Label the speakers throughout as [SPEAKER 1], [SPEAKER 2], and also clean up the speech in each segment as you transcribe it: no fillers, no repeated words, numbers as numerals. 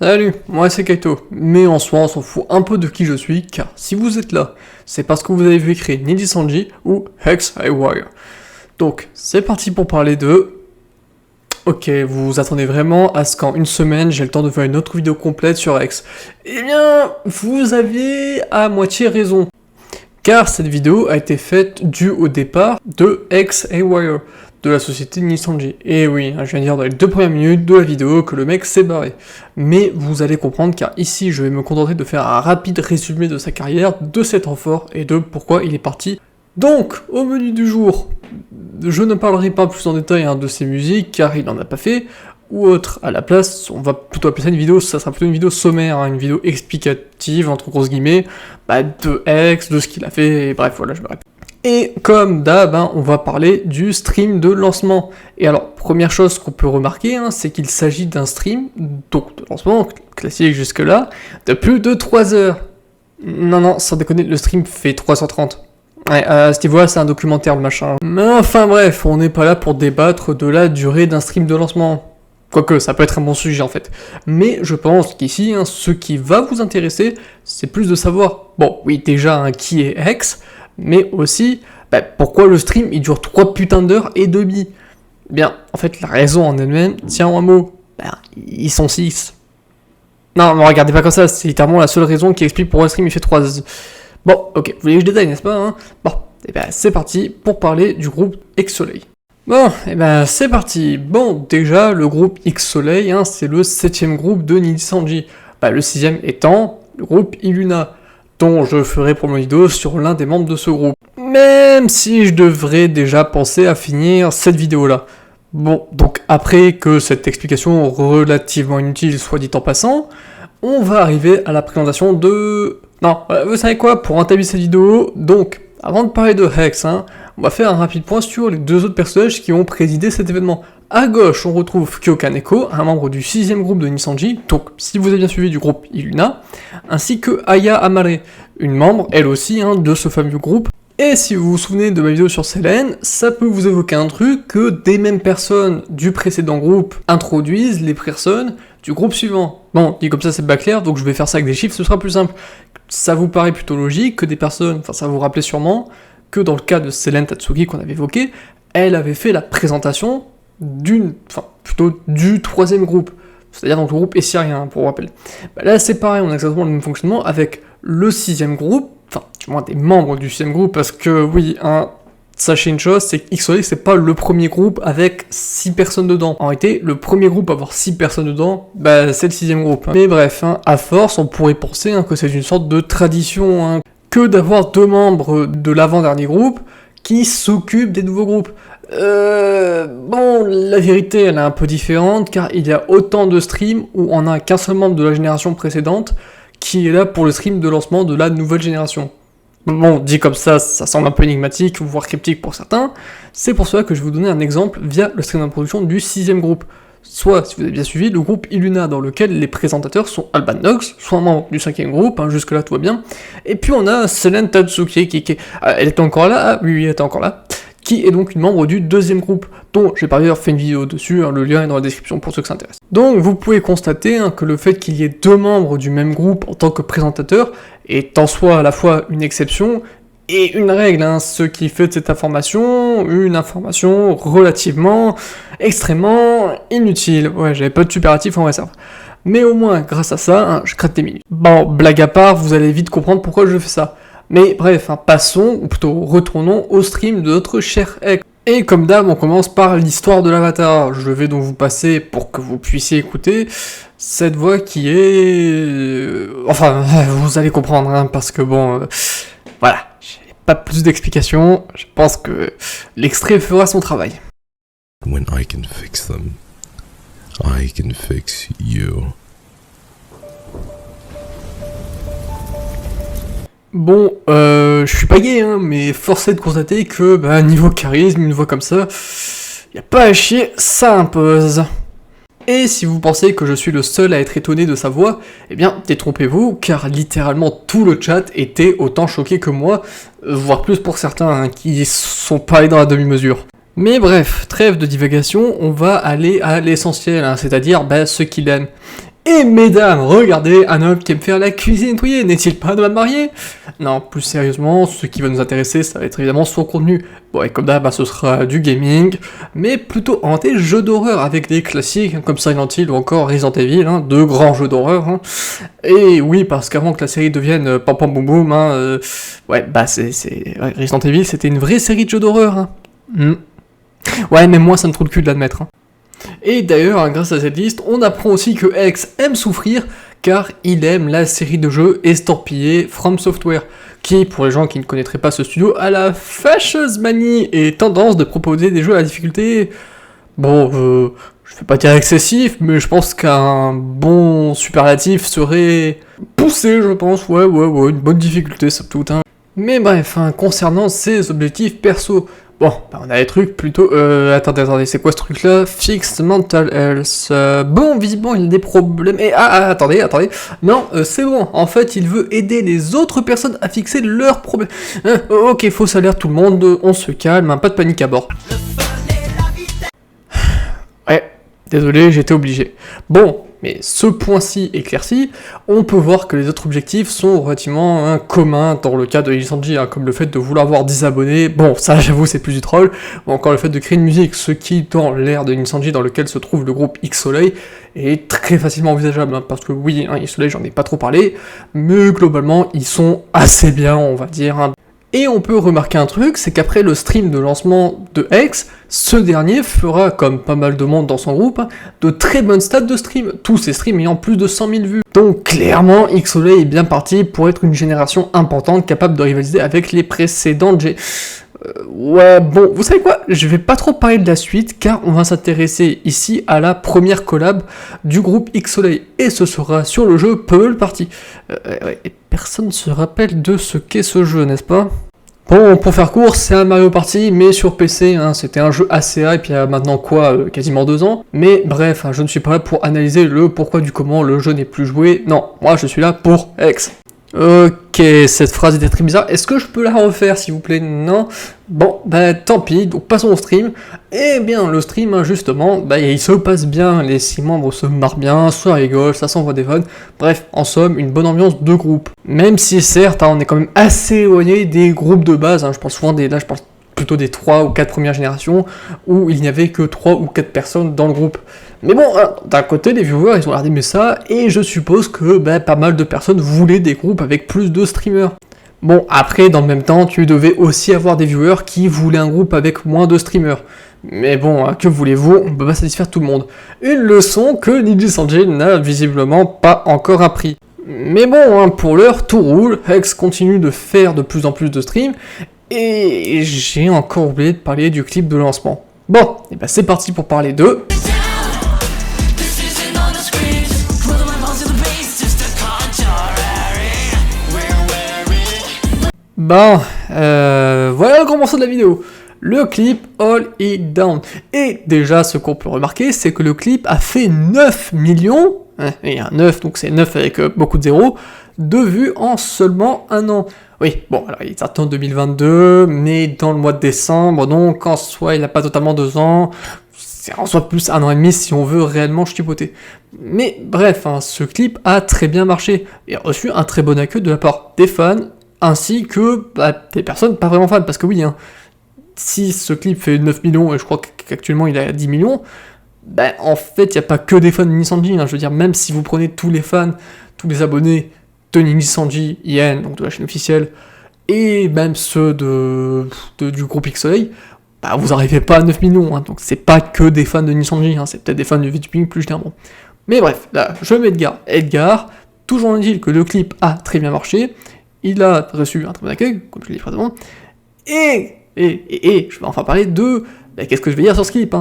[SPEAKER 1] Salut, moi c'est Kaito, mais en soi on s'en fout un peu de qui je suis, car si vous êtes là, c'est parce que vous avez vu écrire Niji Sanji ou Hex Haywire. Donc c'est parti pour parler de... Ok, vous vous attendez vraiment à ce qu'en une semaine j'ai le temps de faire une autre vidéo complète sur Hex. Eh bien, vous avez à moitié raison. Car cette vidéo a été faite due au départ de Hex Haywire, de la société Niji Sanji. Et oui, je viens de dire dans les 2 premières minutes de la vidéo que le mec s'est barré. Mais vous allez comprendre car ici je vais me contenter de faire un rapide résumé de sa carrière, de ses temps forts et de pourquoi il est parti. Donc, au menu du jour, je ne parlerai pas plus en détail de ses musiques car il n'en a pas fait, ou autre. À la place, on va plutôt appeler ça une vidéo, ça sera plutôt une vidéo sommaire, une vidéo explicative, entre grosses guillemets, de Hex, de ce qu'il a fait, et bref, voilà, je me répète. Et comme d'hab, on va parler du stream de lancement. Et alors, première chose qu'on peut remarquer, c'est qu'il s'agit d'un stream, donc de lancement, classique jusque-là, de plus de 3 heures. Non, sans déconner, le stream fait 3h30. Ouais, à ce niveau-là, c'est un documentaire, le machin. Mais enfin bref, on n'est pas là pour débattre de la durée d'un stream de lancement. Quoique, ça peut être un bon sujet en fait. Mais je pense qu'ici, ce qui va vous intéresser, c'est plus de savoir, bon, oui, déjà, qui est Hex, mais aussi, pourquoi le stream, il dure 3 putains d'heures et demie. Bien, en fait, la raison en elle-même tient en un mot. Ils sont 6. Non, mais regardez pas comme ça, c'est littéralement la seule raison qui explique pourquoi le stream, il fait 3 heures. Bon, ok, vous voulez que je détaille, n'est-ce pas Bon, c'est parti pour parler du groupe X-Soleil. Bon, c'est parti. Bon, déjà, le groupe X-Soleil, c'est le 7ème groupe de Niji Sanji. Le 6ème étant le groupe Illuna, dont je ferai pour mon vidéo sur l'un des membres de ce groupe. Même si je devrais déjà penser à finir cette vidéo-là. Bon, donc après que cette explication relativement inutile soit dite en passant, on va arriver à la présentation de... Non, vous savez quoi, pour entamer cette vidéo, donc, avant de parler de Hex, on va faire un rapide point sur les 2 autres personnages qui ont présidé cet événement. À gauche, on retrouve Kyo Kaneko, un membre du 6ème groupe de Niji Sanji, donc si vous avez bien suivi du groupe Illuna, ainsi que Aya Amare, une membre, elle aussi, de ce fameux groupe. Et si vous vous souvenez de ma vidéo sur Selene, ça peut vous évoquer un truc que des mêmes personnes du précédent groupe introduisent les personnes du groupe suivant. Bon, dit comme ça c'est pas clair, donc je vais faire ça avec des chiffres, ce sera plus simple. Ça vous paraît plutôt logique que des personnes, ça vous rappelait sûrement que dans le cas de Selene Tatsuki qu'on avait évoqué, elle avait fait la présentation du 3ème groupe, c'est-à-dire donc le groupe Essirien, pour rappel. Là c'est pareil, on a exactement le même fonctionnement avec le 6ème groupe, du moins des membres du 6ème groupe, parce que oui, sachez une chose, c'est que X-Soleil, c'est pas le premier groupe avec 6 personnes dedans. En réalité, le premier groupe à avoir 6 personnes dedans, c'est le 6ème groupe. Mais bref, à force, on pourrait penser que c'est une sorte de tradition, que d'avoir 2 membres de l'avant-dernier groupe qui s'occupent des nouveaux groupes. Bon, la vérité, elle est un peu différente, car il y a autant de streams où on a qu'un seul membre de la génération précédente qui est là pour le stream de lancement de la nouvelle génération. Bon, dit comme ça semble un peu énigmatique, voire cryptique pour certains. C'est pour cela que je vais vous donner un exemple via le stream d'introduction du 6ème groupe. Soit, si vous avez bien suivi, le groupe Illuna, dans lequel les présentateurs sont Alban Nox, soit un membre du 5ème groupe, jusque-là tout va bien. Et puis on a Selene Tatsuki, elle était encore là, oui, elle était encore là, qui est donc une membre du 2ème groupe, dont j'ai par ailleurs fait une vidéo dessus, le lien est dans la description pour ceux qui s'intéressent. Donc vous pouvez constater que le fait qu'il y ait 2 membres du même groupe en tant que présentateur est en soi à la fois une exception et une règle, ce qui fait de cette information une information relativement, extrêmement inutile. Ouais, j'avais pas de superlatif en réserve. Mais au moins, grâce à ça, je gratte des minutes. Bon, blague à part, vous allez vite comprendre pourquoi je fais ça. Mais bref, passons, ou plutôt retournons au stream de notre cher Hex. Et comme d'hab, on commence par l'histoire de l'avatar. Je vais donc vous passer, pour que vous puissiez écouter, cette voix qui est... Enfin, vous allez comprendre, parce que bon... voilà, j'ai pas plus d'explications, je pense que l'extrait fera son travail.
[SPEAKER 2] When I can fix them, I can fix you.
[SPEAKER 1] Bon, je suis pas gay, mais force est de constater que, niveau charisme, une voix comme ça, y a pas à chier, ça impose. Et si vous pensez que je suis le seul à être étonné de sa voix, eh bien, détrompez-vous, car littéralement tout le chat était autant choqué que moi, voire plus pour certains, qui sont pas allés dans la demi-mesure. Mais bref, trêve de divagation, on va aller à l'essentiel, c'est-à-dire ce qu'il aime. Et mesdames, regardez, un homme qui aime faire la cuisine nettoyer, n'est-il pas un homme marié? Non, plus sérieusement, ce qui va nous intéresser, ça va être évidemment son contenu. Bon, et comme d'hab, ce sera du gaming, mais plutôt orienté jeux d'horreur, avec des classiques comme Silent Hill ou encore Resident Evil, deux grands jeux d'horreur. Et oui, parce qu'avant que la série devienne pam pam boum boum, Resident Evil, c'était une vraie série de jeux d'horreur. Ouais, mais moi, ça me trouve le cul de l'admettre. Et d'ailleurs, grâce à cette liste, on apprend aussi que Hex aime souffrir, car il aime la série de jeux estampillés From Software, qui, pour les gens qui ne connaîtraient pas ce studio, a la fâcheuse manie et tendance de proposer des jeux à la difficulté... Bon, je vais pas dire excessif, mais je pense qu'un bon superlatif serait poussé, je pense, ouais, une bonne difficulté, somme toute. Mais bref, concernant ses objectifs perso... Bon, on a des trucs plutôt... Attendez, c'est quoi ce truc-là? Fixed Mental Health. Bon, visiblement, il a des problèmes... Et attendez. Non, c'est bon. En fait, il veut aider les autres personnes à fixer leurs problèmes. Ok, fausse alerte tout le monde, on se calme, pas de panique à bord. Ouais, désolé, j'étais obligé. Bon, mais ce point-ci éclairci, on peut voir que les autres objectifs sont relativement communs dans le cas de Illisanji, comme le fait de vouloir avoir 10 abonnés, bon ça j'avoue c'est plus du troll, ou encore le fait de créer une musique, ce qui dans l'ère de Illisanji dans lequel se trouve le groupe X-Soleil est très facilement envisageable, parce que oui, X-Soleil j'en ai pas trop parlé, mais globalement ils sont assez bien on va dire. Et on peut remarquer un truc, c'est qu'après le stream de lancement de Hex, ce dernier fera, comme pas mal de monde dans son groupe, de très bonnes stats de stream, tous ces streams ayant plus de 100 000 vues. Donc clairement, X-Soleil est bien parti pour être une génération importante, capable de rivaliser avec les précédentes ouais, bon, vous savez quoi? Je vais pas trop parler de la suite, car on va s'intéresser ici à la première collab du groupe X-Soleil, et ce sera sur le jeu Puzzle Party. Et personne ne se rappelle de ce qu'est ce jeu, n'est-ce pas? Bon, pour faire court, c'est un Mario Party, mais sur PC, c'était un jeu assez hype il y a maintenant quasiment 2 ans. Mais bref, je ne suis pas là pour analyser le pourquoi du comment le jeu n'est plus joué. Non, moi je suis là pour Hex. Ok, cette phrase était très bizarre. Est-ce que je peux la refaire, s'il vous plaît? Non. Bon, tant pis, donc passons au stream. Eh bien, le stream, justement, il se passe bien, les 6 membres se marrent bien, se rigolent, ça s'envoie des fun. Bref, en somme, une bonne ambiance de groupe. Même si, certes, on est quand même assez éloigné des groupes de base, je pense souvent là, je pense plutôt des 3 ou 4 premières générations, où il n'y avait que 3 ou 4 personnes dans le groupe. Mais bon, d'un côté, les viewers, ils ont regardé ça, et je suppose que pas mal de personnes voulaient des groupes avec plus de streamers. Bon, après, dans le même temps, tu devais aussi avoir des viewers qui voulaient un groupe avec moins de streamers. Mais bon, que voulez-vous, on peut pas satisfaire tout le monde. Une leçon que Niji-Sanji n'a visiblement pas encore appris. Mais bon, pour l'heure, tout roule, Hex continue de faire de plus en plus de streams, et j'ai encore oublié de parler du clip de lancement. Bon, et c'est parti pour parler de... Voilà le grand morceau de la vidéo. Le clip Hold It Down. Et déjà, ce qu'on peut remarquer, c'est que le clip a fait 9 millions, et un 9, donc c'est 9 avec beaucoup de zéros, de vues en seulement un an. Oui, bon, alors il est sorti en 2022, mais dans le mois de décembre, donc en soi, il n'a pas totalement 2 ans, c'est en soi plus 1 an et demi si on veut réellement chipoter. Mais bref, ce clip a très bien marché, et a reçu un très bon accueil de la part des fans, ainsi que des personnes pas vraiment fans, parce que oui, si ce clip fait 9 millions, et je crois qu'actuellement il est à 10 millions, en fait, il n'y a pas que des fans de Niji-Sanji, je veux dire, même si vous prenez tous les fans, tous les abonnés de Niji-Sanji, IN, donc de la chaîne officielle, et même ceux du groupe X-Soleil, vous n'arrivez pas à 9 millions, donc c'est pas que des fans de Niji-Sanji, c'est peut-être des fans de VTubing plus généralement. Mais bref, là, je mets Edgar, toujours dit que le clip a très bien marché, il a reçu un très bon accueil, comme je l'ai dit précédemment, et je vais enfin parler de... qu'est-ce que je vais dire sur ce clip,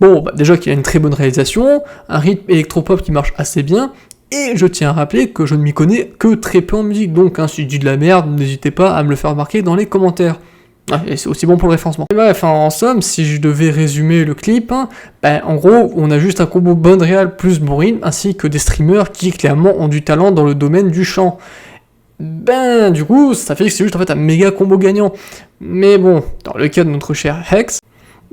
[SPEAKER 1] Bon, déjà qu'il a une très bonne réalisation, un rythme électropop qui marche assez bien, et je tiens à rappeler que je ne m'y connais que très peu en musique, donc si je dis de la merde, n'hésitez pas à me le faire remarquer dans les commentaires. Et c'est aussi bon pour le référencement. Et bref, en somme, si je devais résumer le clip, en gros, on a juste un combo bonne réal plus bon rythme, ainsi que des streamers qui clairement ont du talent dans le domaine du chant. Du coup, ça fait que c'est juste en fait un méga combo gagnant. Mais bon, dans le cas de notre cher Hex,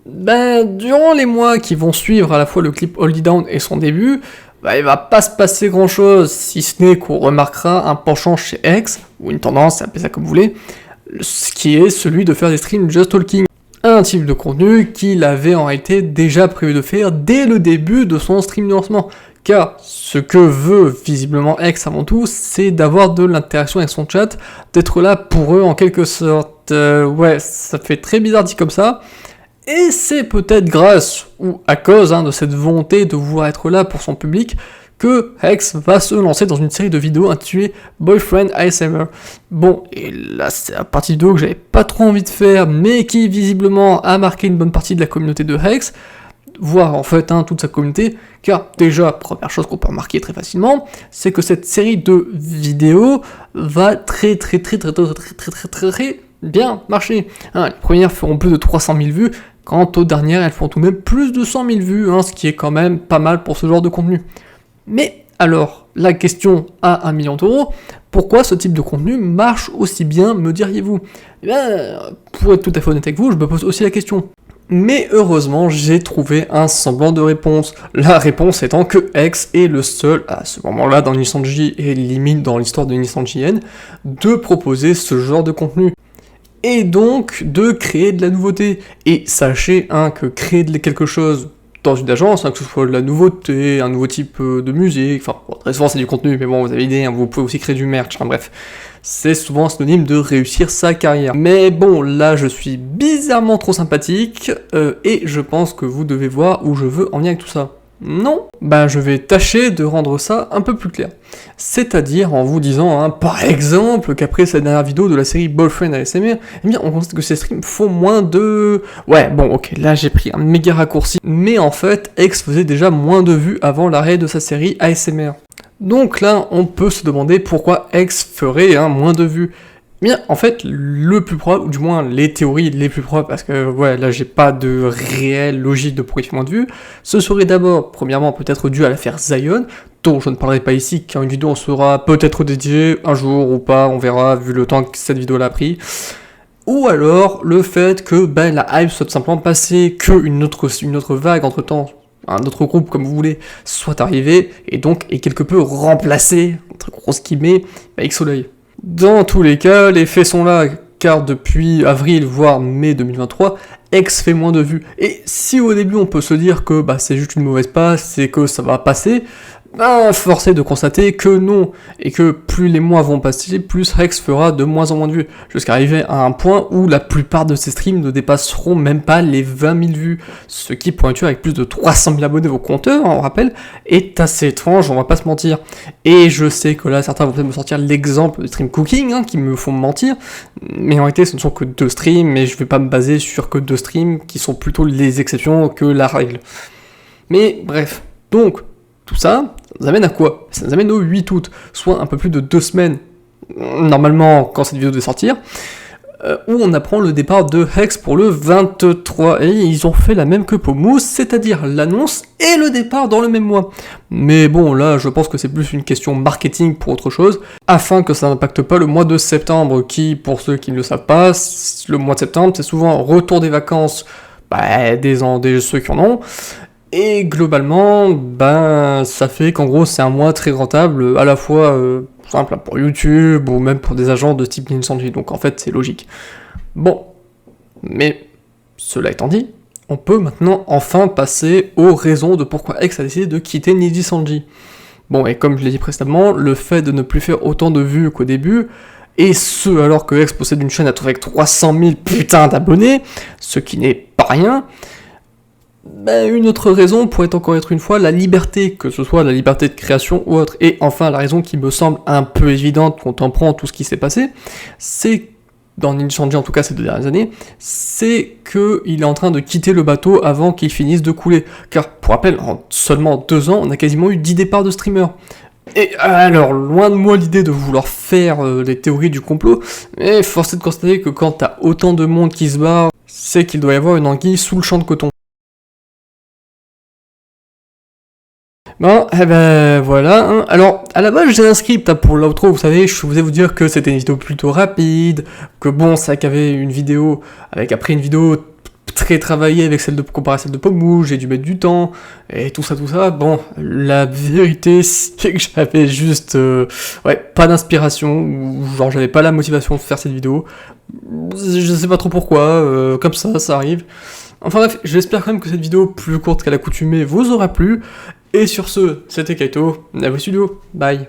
[SPEAKER 1] durant les mois qui vont suivre à la fois le clip Hold It Down et son début, bah, il va pas se passer grand chose, si ce n'est qu'on remarquera un penchant chez X, ou une tendance, appelez ça comme vous voulez, ce qui est celui de faire des streams just talking. Un type de contenu qu'il avait en réalité déjà prévu de faire dès le début de son stream de lancement. Car ce que veut visiblement X avant tout, c'est d'avoir de l'interaction avec son chat, d'être là pour eux en quelque sorte. Ouais, ça fait très bizarre dit comme ça. Et c'est peut-être grâce ou à cause de cette volonté de vouloir être là pour son public que X va se lancer dans une série de vidéos intitulée Boyfriend ASMR. Bon, et là c'est la partie vidéo que j'avais pas trop envie de faire, mais qui visiblement a marqué une bonne partie de la communauté de X, voire en fait toute sa communauté, car déjà, première chose qu'on peut remarquer très facilement, c'est que cette série de vidéos va très bien marcher. Les premières feront plus de 300 000 vues, quant aux dernières elles feront tout de même plus de 100 000 vues, ce qui est quand même pas mal pour ce genre de contenu. Mais alors, la question à 1 million d'euros, pourquoi ce type de contenu marche aussi bien, me diriez-vous? Eh bien, pour être tout à fait honnête avec vous, je me pose aussi la question. Mais heureusement, j'ai trouvé un semblant de réponse. La réponse étant que X est le seul, à ce moment-là dans Nissanji et limite dans l'histoire de Nissan JN, de proposer ce genre de contenu. Et donc, de créer de la nouveauté. Et sachez que créer quelque chose dans une agence, que ce soit de la nouveauté, un nouveau type de musique, enfin, très souvent c'est du contenu, mais bon, vous avez l'idée, vous pouvez aussi créer du merch, bref. C'est souvent synonyme de réussir sa carrière. Mais bon, là je suis bizarrement trop sympathique, et je pense que vous devez voir où je veux en venir avec tout ça. Non, je vais tâcher de rendre ça un peu plus clair. C'est-à-dire en vous disant, par exemple, qu'après cette dernière vidéo de la série Boyfriend ASMR, eh bien, on constate que ces streams font moins de... Ouais, bon, ok, là j'ai pris un méga raccourci, mais en fait, X faisait déjà moins de vues avant l'arrêt de sa série ASMR. Donc là, on peut se demander pourquoi X ferait moins de vues. Bien, en fait, le plus probable, ou du moins les théories les plus probables, parce que ouais, là j'ai pas de réelle logique de pourquoi il fait moins de vues, ce serait d'abord, premièrement, peut-être dû à l'affaire Zion, dont je ne parlerai pas ici, car une vidéo en sera peut-être dédiée un jour ou pas, on verra, vu le temps que cette vidéo-là a pris. Ou alors le fait que la hype soit tout simplement passée, qu'une autre vague entre-temps, un autre groupe comme vous voulez, soit arrivé, et donc est quelque peu remplacé, entre grosses guillemets, X-Soleil. Dans tous les cas, les faits sont là, car depuis avril, voire mai 2023, X fait moins de vues. Et si au début on peut se dire que c'est juste une mauvaise passe, et que ça va passer, force est de constater que non, et que plus les mois vont passer, plus X fera de moins en moins de vues, jusqu'à arriver à un point où la plupart de ses streams ne dépasseront même pas les 20 000 vues, ce qui, pour un tueur avec plus de 300 000 abonnés au compteur, on rappelle, est assez étrange, on va pas se mentir. Et je sais que là, certains vont peut-être me sortir l'exemple de stream cooking, qui me font mentir, mais en réalité, ce ne sont que 2 streams, mais je vais pas me baser sur que 2 streams, qui sont plutôt les exceptions que la règle. Mais bref, donc, tout ça, ça nous amène à quoi? Ça nous amène au 8 août, soit un peu plus de 2 semaines, normalement quand cette vidéo devait sortir, où on apprend le départ de X pour le 23, et ils ont fait la même que pour Mousse, c'est-à-dire l'annonce et le départ dans le même mois. Mais bon, là, je pense que c'est plus une question marketing pour autre chose, afin que ça n'impacte pas le mois de septembre, qui, pour ceux qui ne le savent pas, le mois de septembre, c'est souvent retour des vacances, des ceux qui en ont, et globalement, ça fait qu'en gros, c'est un mois très rentable, à la fois simple pour YouTube, ou même pour des agents de type Nissanji, donc en fait, c'est logique. Bon, mais cela étant dit, on peut maintenant enfin passer aux raisons de pourquoi X a décidé de quitter Nissanji. Bon, et comme je l'ai dit précédemment, le fait de ne plus faire autant de vues qu'au début, et ce alors que X possède une chaîne avec 300 000 putains d'abonnés, ce qui n'est pas rien. Une autre raison pourrait encore être une fois la liberté, que ce soit la liberté de création ou autre. Et enfin, la raison qui me semble un peu évidente quand on prend tout ce qui s'est passé, c'est, dans Nissanji en tout cas ces 2 dernières années, c'est qu'il est en train de quitter le bateau avant qu'il finisse de couler. Car, pour rappel, en seulement 2 ans, on a quasiment eu 10 départs de streamers. Et alors, loin de moi l'idée de vouloir faire les théories du complot, mais force est de constater que quand t'as autant de monde qui se barre, c'est qu'il doit y avoir une anguille sous le champ de coton. Bon, voilà. Alors, à la base, j'ai un script pour l'outro, vous savez, je voulais vous dire que c'était une vidéo plutôt rapide, que bon, c'est vrai qu'il y avait une vidéo, avec après une vidéo très travaillée avec celle de comparée à celle de Pomu, j'ai dû mettre du temps, et tout ça, bon, la vérité, c'est que j'avais juste, pas d'inspiration, ou genre j'avais pas la motivation de faire cette vidéo, je sais pas trop pourquoi, comme ça arrive. Enfin bref, j'espère quand même que cette vidéo plus courte qu'à l'accoutumée vous aura plu, et sur ce, c'était Kaito, Navu Studio, bye.